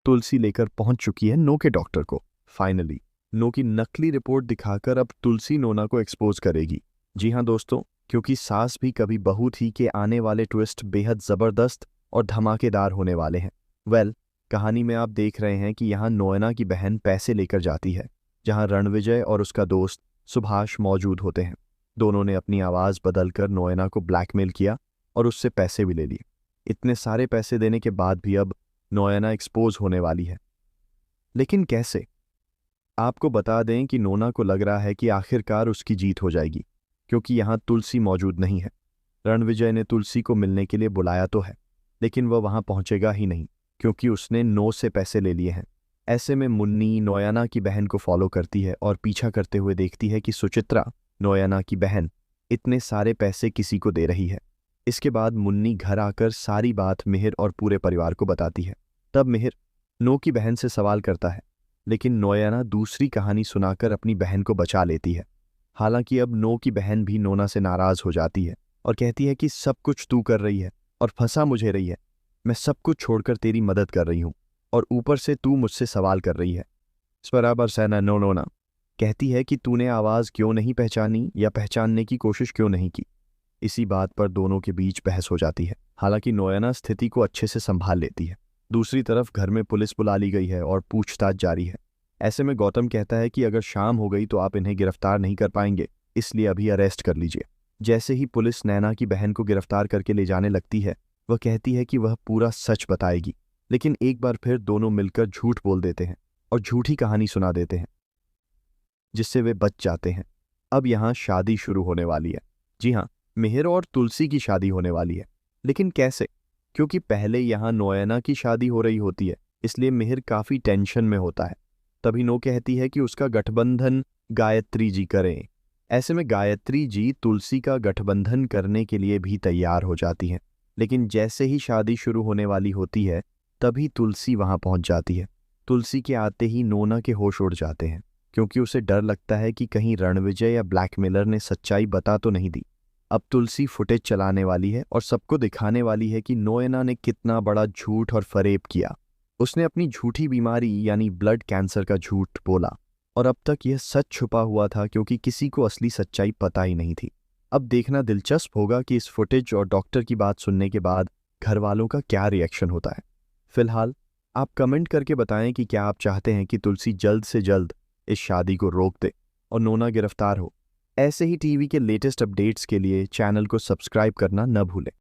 तुलसी लेकर पहुंच चुकी है नो के डॉक्टर को। फाइनली नो की नकली रिपोर्ट दिखाकर अब तुलसी नोना को एक्सपोज करेगी। जी हाँ दोस्तों, क्योंकि सास भी कभी बहू थी के आने वाले ट्विस्ट बेहद जबरदस्त और धमाकेदार होने वाले हैं। कहानी में आप देख रहे हैं कि यहाँ नोएना की बहन पैसे लेकर जाती है, जहाँ रणविजय और उसका दोस्त सुभाष मौजूद होते हैं। दोनों ने अपनी आवाज़ बदलकर नोएना को ब्लैकमेल किया और उससे पैसे भी ले लिए। इतने सारे पैसे देने के बाद भी अब नोएना एक्सपोज होने वाली है, लेकिन कैसे? आपको बता दें कि नोना को लग रहा है कि आखिरकार उसकी जीत हो जाएगी, क्योंकि यहाँ तुलसी मौजूद नहीं है। रणविजय ने तुलसी को मिलने के लिए बुलाया तो है, लेकिन वह वहां पहुंचेगा ही नहीं, क्योंकि उसने नो से पैसे ले लिए हैं। ऐसे में मुन्नी नोयाना की बहन को फॉलो करती है और पीछा करते हुए देखती है कि सुचित्रा, नोयाना की बहन, इतने सारे पैसे किसी को दे रही है। इसके बाद मुन्नी घर आकर सारी बात मिहिर और पूरे परिवार को बताती है। तब मिहिर नो की बहन से सवाल करता है, लेकिन नोयाना दूसरी कहानी सुनाकर अपनी बहन को बचा लेती है। हालांकि अब नो की बहन भी नोना से नाराज हो जाती है और कहती है कि सब कुछ तू कर रही है और फंसा मुझे रही है। मैं सब कुछ छोड़कर तेरी मदद कर रही हूं और ऊपर से तू मुझसे सवाल कर रही है। इस पर अब अरसैना नोना कहती है कि तूने आवाज़ क्यों नहीं पहचानी या पहचानने की कोशिश क्यों नहीं की। इसी बात पर दोनों के बीच बहस हो जाती है। हालांकि नोएना स्थिति को अच्छे से संभाल लेती है। दूसरी तरफ घर में पुलिस बुला ली गई है और पूछताछ जारी है। ऐसे में गौतम कहता है कि अगर शाम हो गई तो आप इन्हें गिरफ्तार नहीं कर पाएंगे, इसलिए अभी अरेस्ट कर लीजिए। जैसे ही पुलिस नैना की बहन को गिरफ्तार करके ले जाने लगती है, वह कहती है कि वह पूरा सच बताएगी, लेकिन एक बार फिर दोनों मिलकर झूठ बोल देते हैं और झूठी कहानी सुना देते हैं, जिससे वे बच जाते हैं। अब यहाँ शादी शुरू होने वाली है। जी हाँ, मिहिर और तुलसी की शादी होने वाली है, लेकिन कैसे? क्योंकि पहले यहाँ नोएना की शादी हो रही होती है, इसलिए मिहिर काफी टेंशन में होता है। तभी नो कहती है कि उसका गठबंधन गायत्री जी करें। ऐसे में गायत्री जी तुलसी का गठबंधन करने के लिए भी तैयार हो जाती हैं, लेकिन जैसे ही शादी शुरू होने वाली होती है, तभी तुलसी वहां पहुंच जाती है। तुलसी के आते ही नोना के होश उड़ जाते हैं, क्योंकि उसे डर लगता है कि कहीं रणविजय या ब्लैकमेलर ने सच्चाई बता तो नहीं दी। अब तुलसी फुटेज चलाने वाली है और सबको दिखाने वाली है कि नोएना ने कितना बड़ा झूठ और फरेब किया। उसने अपनी झूठी बीमारी यानी ब्लड कैंसर का झूठ बोला, और अब तक यह सच छुपा हुआ था क्योंकि किसी को असली सच्चाई पता ही नहीं थी। अब देखना दिलचस्प होगा कि इस फुटेज और डॉक्टर की बात सुनने के बाद घर वालों का क्या रिएक्शन होता है। फिलहाल आप कमेंट करके बताएं कि क्या आप चाहते हैं कि तुलसी जल्द से जल्द इस शादी को रोक दे और नोना गिरफ्तार हो। ऐसे ही टीवी के लेटेस्ट अपडेट्स के लिए चैनल को सब्सक्राइब करना न भूलें।